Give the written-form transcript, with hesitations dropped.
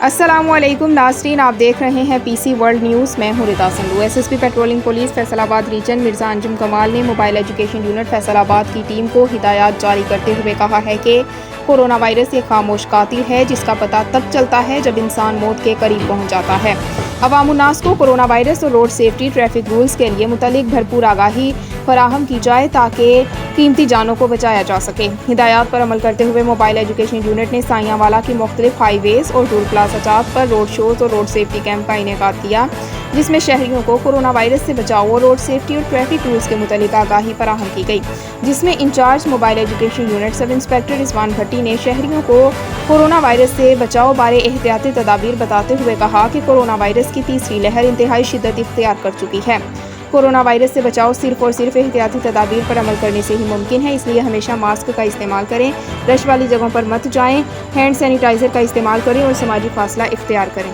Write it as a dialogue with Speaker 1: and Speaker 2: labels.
Speaker 1: السلام علیکم ناظرین، آپ دیکھ رہے ہیں پی سی ورلڈ نیوز۔ میں ہوں رتا سنگھو۔ S S P patrolling police Faisalabad region Mirza انجم کمال نے موبائل ایجوکیشن یونٹ فیصل آباد کی ٹیم کو ہدایات جاری کرتے ہوئے کہا ہے کہ کورونا وائرس ایک خاموش قاتل ہے جس کا پتہ تب چلتا ہے جب انسان موت کے قریب پہنچ جاتا ہے۔ عوام الناس کو کورونا وائرس اور روڈ سیفٹی ٹریفک رولز کے لیے متعلق بھرپور آگاہی فراہم کی جائے تاکہ قیمتی جانوں کو بچایا جا سکے۔ ہدایات پر عمل کرتے ہوئے موبائل ایجوکیشن یونٹ نے سائیاں والا کی مختلف ہائی ویز اور ٹول پلازا جات پر روڈ شوز اور روڈ سیفٹی کیمپ کا انعقاد کیا، جس میں شہریوں کو کورونا وائرس سے بچاؤ اور روڈ سیفٹی اور ٹریفک رولز کے متعلق آگاہی فراہم کی گئی، جس میں incharge mobile education unit sub inspector Rizwan Bhatti نے شہریوں کو کورونا وائرس سے بچاؤ بارے احتیاطی تدابیر بتاتے ہوئے کہا کہ کورونا وائرس کی تیسری لہر انتہائی شدت اختیار کر چکی ہے۔ کورونا وائرس سے بچاؤ صرف اور صرف احتیاطی تدابیر پر عمل کرنے سے ہی ممکن ہے، اس لیے ہمیشہ ماسک کا استعمال کریں، رش والی جگہوں پر مت جائیں، ہینڈ سینیٹائزر کا استعمال کریں اور سماجی فاصلہ اختیار کریں۔